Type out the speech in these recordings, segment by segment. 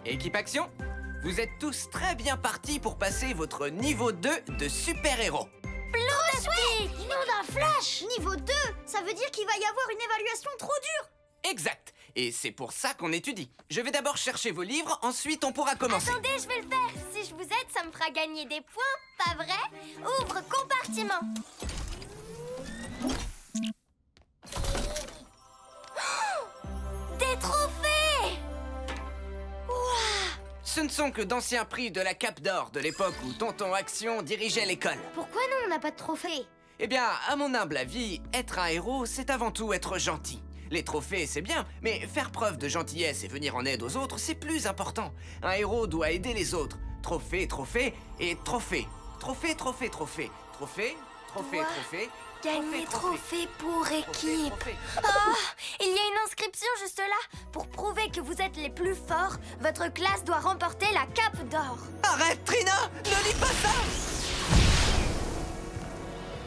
Équipe Action, vous êtes tous très bien partis pour passer votre niveau 2 de super-héros. Fantastique! Nom d'un flash! Niveau 2, ça veut dire qu'il va y avoir une évaluation trop dure. Exact. Et c'est pour ça qu'on étudie. Je vais d'abord chercher vos livres, ensuite on pourra commencer. Attendez, je vais le faire. Si je vous aide, ça me fera gagner des points, pas vrai? Ouvre compartiment. Des trophées! Ouah! Ce ne sont que d'anciens prix de la Cape d'Or de l'époque où Tonton Action dirigeait l'école. Pourquoi nous, on n'a pas de trophées? Eh bien, à mon humble avis, être un héros, c'est avant tout être gentil. Les trophées, c'est bien, mais faire preuve de gentillesse et venir en aide aux autres, c'est plus important. Un héros doit aider les autres. Trophée, trophée et trophée. Trophée, trophée, trophée. Trophée, trophée, Doit trophée. Gagner trophée pour équipe. Trophée. Oh, il y a une inscription juste là. Pour prouver que vous êtes les plus forts, votre classe doit remporter la Cape d'Or. Arrête, Trina! Ne lis pas ça!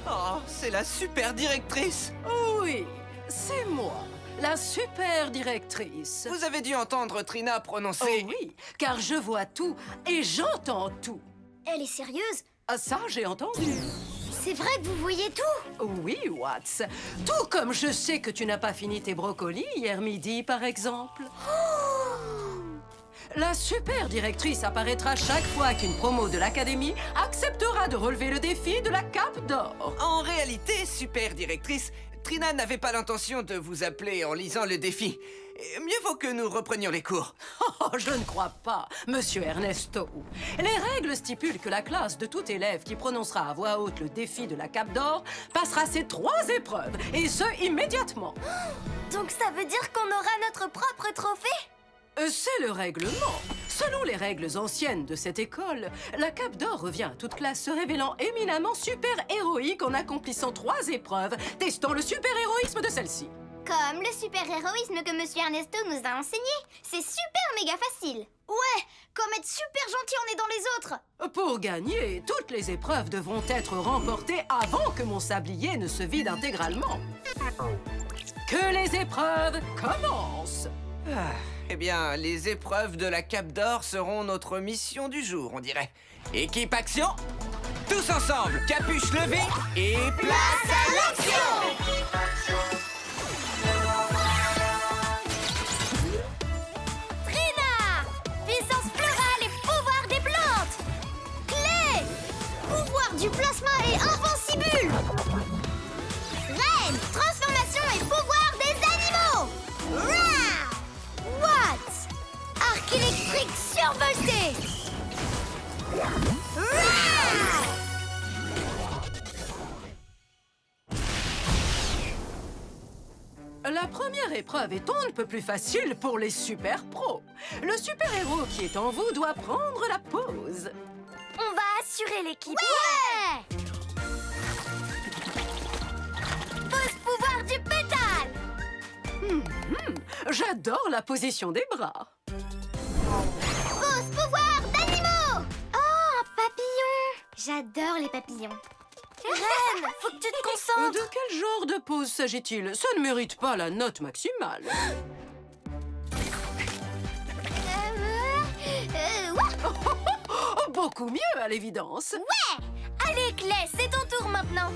Oh, c'est la super directrice! Oui, c'est moi, la super directrice. Vous avez dû entendre Trina Oh prononcer... oui, car je vois tout et j'entends tout. Elle est sérieuse? Ah ça, j'ai entendu. C'est vrai que vous voyez tout? Oui, Watts. Tout comme je sais que tu n'as pas fini tes brocolis hier midi, par exemple. La super directrice apparaîtra chaque fois qu'une promo de l'académie acceptera de relever le défi de la Cape d'Or. En réalité, super directrice, Trina n'avait pas l'intention de vous appeler en lisant le défi. Mieux vaut que nous reprenions les cours. Oh, je ne crois pas, monsieur Ernesto. Les règles stipulent que la classe de tout élève qui prononcera à voix haute le défi de la Cape d'Or passera ces 3 épreuves, et ce, immédiatement. Donc ça veut dire qu'on aura notre propre trophée? C'est le règlement. Selon les règles anciennes de cette école, la Cape d'Or revient à toute classe se révélant éminemment super-héroïque en accomplissant 3 épreuves, testant le super-héroïsme de celle-ci. Comme le super-héroïsme que Monsieur Ernesto nous a enseigné. C'est super méga facile. Ouais, comme être super gentil en aidant les autres. Pour gagner, toutes les épreuves devront être remportées avant que mon sablier ne se vide intégralement. Que les épreuves commencent! Eh bien, les épreuves de la Cape d'Or seront notre mission du jour, on dirait. Équipe Action, tous ensemble, capuche levée et place à l'action! Trina! Puissance florale et pouvoir des plantes. Clé! Pouvoir du plasma et invincible. Reine! Transformation et pouvoir des animaux. Rah! Watts! Arc électrique survolté. Rah! La première épreuve est on ne peut plus facile pour les super pros. Le super-héros qui est en vous doit prendre la pause. On va assurer l'équipe. Ouais! Pose pouvoir du pétale. J'adore la position des bras. Pose pouvoir d'animaux. Oh, un papillon. J'adore les papillons. Reine, faut que tu te De concentres. quel genre de pose s'agit-il? Ça ne mérite pas la note maximale. Ouais. Oh, beaucoup mieux, à l'évidence. Ouais. Allez, Clé, c'est ton tour maintenant.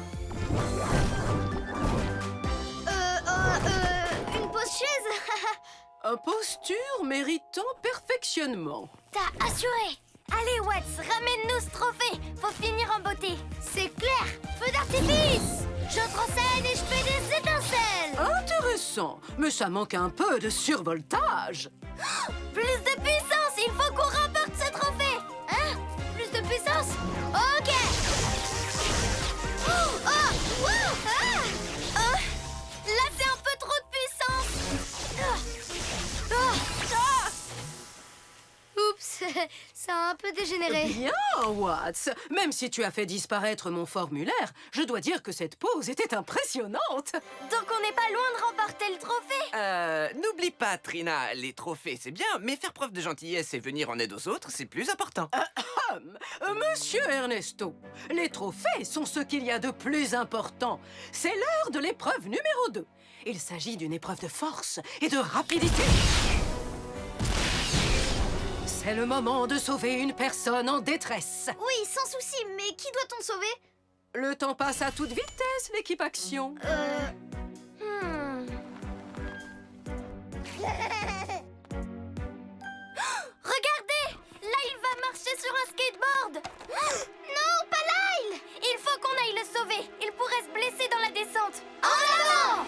Une pause chaise. Un posture méritant perfectionnement. T'as assuré. Allez, Watts, ramène-nous ce trophée. Faut finir en beauté. C'est clair. Feu d'artifice. J'entre en scène et je fais des étincelles. Intéressant, mais ça manque un peu de survoltage. Plus de puissance. Il faut qu'on remporte ce trophée. Hein? Plus de puissance. Ok. Oh, oh, wow, ah. Oh, là, c'est un peu trop de puissance. Ah. Ah. Ah. Oups, ça a un peu dégénéré. Bien, Watts. Même si tu as fait disparaître mon formulaire, je dois dire que cette pose était impressionnante. Donc on n'est pas loin de remporter le trophée. N'oublie pas, Trina, les trophées, c'est bien, mais faire preuve de gentillesse et venir en aide aux autres, c'est plus important. Monsieur Ernesto, les trophées sont ce qu'il y a de plus important. C'est l'heure de l'épreuve numéro 2. Il s'agit d'une épreuve de force et de rapidité. C'est le moment de sauver une personne en détresse. Oui, sans souci, mais qui doit-on sauver? Le temps passe à toute vitesse, l'équipe Action. Regardez! Lyle va marcher sur un skateboard! Non, pas Lyle! Il faut qu'on aille le sauver. Il pourrait se blesser dans la descente. En avant!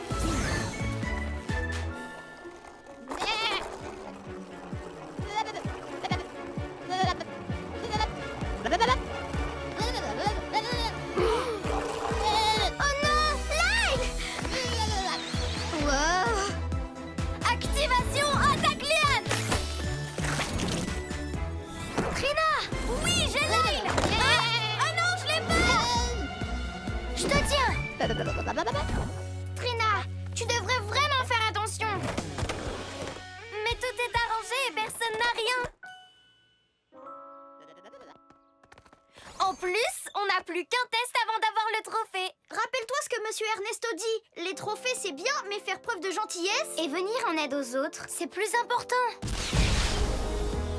Oh non! Lyle! Wow! Activation attaque liane! Trina! Oui, j'ai Lyle! Ah non, je l'ai pas! Je te tiens! Trina, tu devrais vraiment faire attention! Mais tout est arrangé et personne n'a rien! En plus, on n'a plus qu'un test avant d'avoir le trophée. Rappelle-toi ce que Monsieur Ernesto dit. Les trophées, c'est bien, mais faire preuve de gentillesse et venir en aide aux autres, c'est plus important.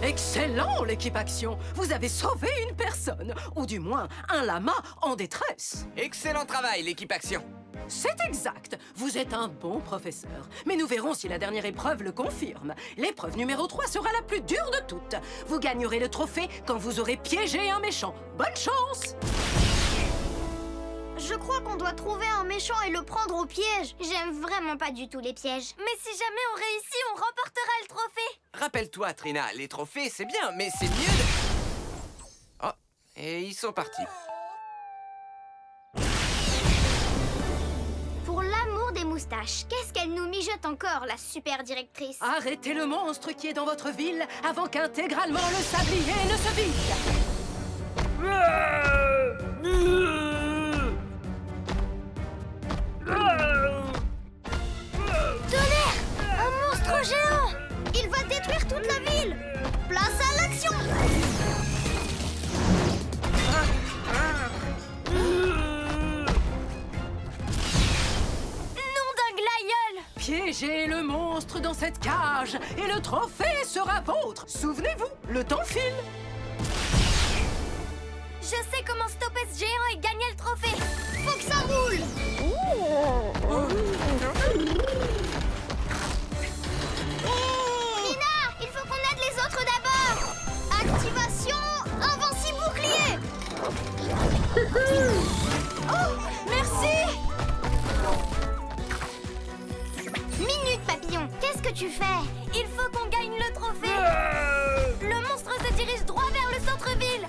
Excellent, l'équipe Action. Vous avez sauvé une personne, ou du moins un lama en détresse. Excellent travail, l'équipe Action. C'est exact. Vous êtes un bon professeur. Mais nous verrons si la dernière épreuve le confirme. L'épreuve numéro 3 sera la plus dure de toutes. Vous gagnerez le trophée quand vous aurez piégé un méchant. Bonne chance! Je crois qu'on doit trouver un méchant et le prendre au piège. J'aime vraiment pas du tout les pièges. Mais si jamais on réussit, on remportera le trophée. Rappelle-toi, Trina, les trophées, c'est bien, mais c'est mieux de... Oh, et ils sont partis. Pour l'amour des moustaches, qu'est-ce qu'elle nous mijote encore, la super directrice? Arrêtez le monstre qui est dans votre ville avant qu'intégralement le sablier ne se vide. Tonnerre! Un monstre géant! Il va détruire toute la ville! Place à l'action! Nom d'un glaïeul! Piégez le monstre dans cette cage et le trophée sera vôtre. Souvenez-vous, le temps file. Je sais comment stopper ce géant et gagner le trophée! Faut que ça roule! Nina, il faut qu'on aide les autres d'abord! Activation invincible bouclier! Oh, merci! Minute, papillon, qu'est-ce que tu fais? Il faut qu'on gagne le trophée! Le monstre se dirige droit vers le centre-ville!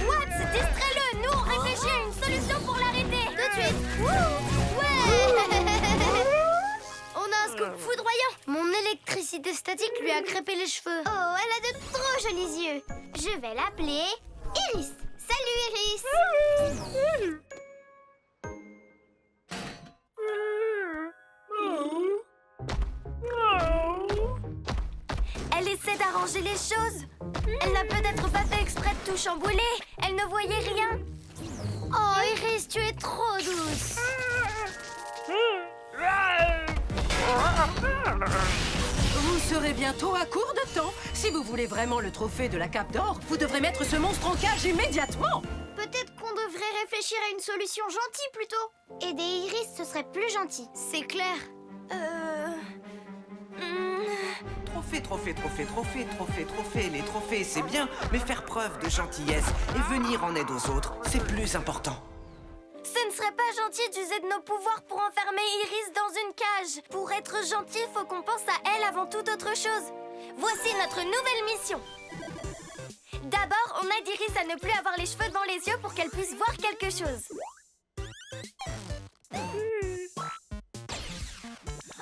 Watts, distrais-le! Nous, on réfléchit à une solution pour l'arrêter! Tout de suite! Wouh! Ouais! On a un scoop foudroyant! Mon électricité statique lui a crêpé les cheveux. Oh, elle a de trop jolis yeux! Je vais l'appeler Iris! Salut, Iris! Elle essaie d'arranger les choses. Elle n'a peut-être pas fait exprès de tout chambouler. Elle ne voyait rien. Oh, Iris, tu es trop douce. Vous serez bientôt à court de temps. Si vous voulez vraiment le trophée de la Cape d'Or, vous devrez mettre ce monstre en cage immédiatement. Peut-être qu'on devrait réfléchir à une solution gentille plutôt. Aider Iris, ce serait plus gentil. C'est clair. Trophée, trophée, trophée, trophée, trophée, trophée. Les trophées, c'est bien, mais faire preuve de gentillesse et venir en aide aux autres, c'est plus important. Ce ne serait pas gentil d'user de nos pouvoirs pour enfermer Iris dans une cage. Pour être gentil, faut qu'on pense à elle avant toute autre chose. Voici notre nouvelle mission. D'abord, on aide Iris à ne plus avoir les cheveux devant les yeux pour qu'elle puisse voir quelque chose.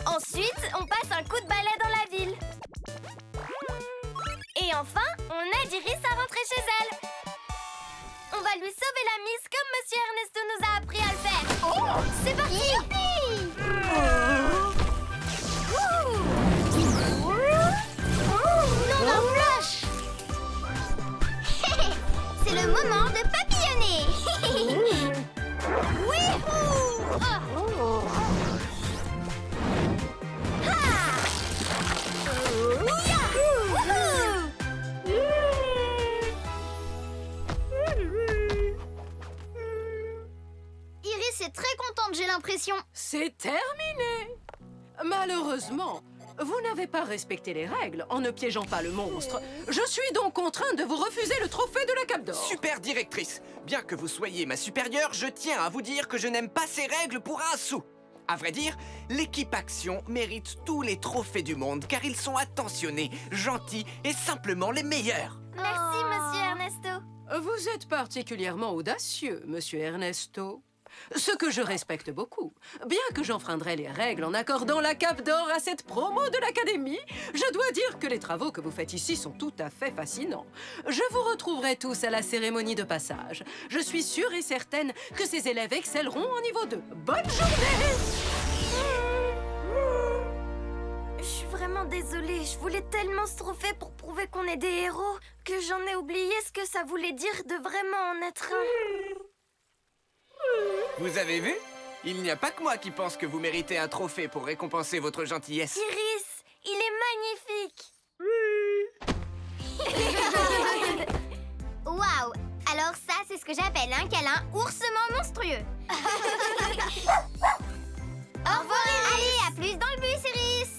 Ensuite, on passe un coup de balai dans la ville. Et enfin, on aide Iris à rentrer chez elle. On va lui sauver la mise comme Monsieur Ernesto nous a appris à le faire. Oh, c'est parti! Non, non, flash! C'est le moment de papillonner. Wouhou! Ha! terminé. Malheureusement, vous n'avez pas respecté les règles en ne piégeant pas le monstre. Je suis donc contrainte de vous refuser le trophée de la Cape d'Or. Super directrice, bien que vous soyez ma supérieure, je tiens à vous dire que je n'aime pas ces règles pour un sou. À vrai dire, l'équipe Action mérite tous les trophées du monde car ils sont attentionnés, gentils et simplement les meilleurs. Merci, monsieur Ernesto. Vous êtes particulièrement audacieux, monsieur Ernesto. Ce que je respecte beaucoup. Bien que j'enfreindrais les règles en accordant la Cape d'Or à cette promo de l'Académie, je dois dire que les travaux que vous faites ici sont tout à fait fascinants. Je vous retrouverai tous à la cérémonie de passage. Je suis sûre et certaine que ces élèves excelleront en niveau 2. Bonne journée! Je suis vraiment désolée. Je voulais tellement ce trophée pour prouver qu'on est des héros que j'en ai oublié ce que ça voulait dire de vraiment en être un. Vous avez vu? Il n'y a pas que moi qui pense que vous méritez un trophée pour récompenser votre gentillesse. Iris, il est magnifique. Waouh! Alors ça, c'est ce que j'appelle un câlin oursement monstrueux. Au revoir, Iris! Allez, à plus dans le bus, Iris!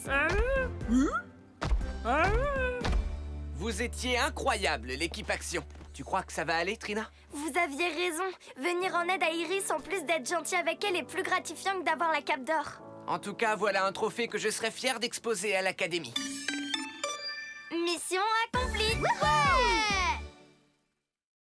Vous étiez incroyable, l'équipe Action. Tu crois que ça va aller, Trina? Vous aviez raison. Venir en aide à Iris, en plus d'être gentil avec elle, est plus gratifiant que d'avoir la Cape d'Or. En tout cas, voilà un trophée que je serais fier d'exposer à l'Académie. Mission accomplie. Ouais!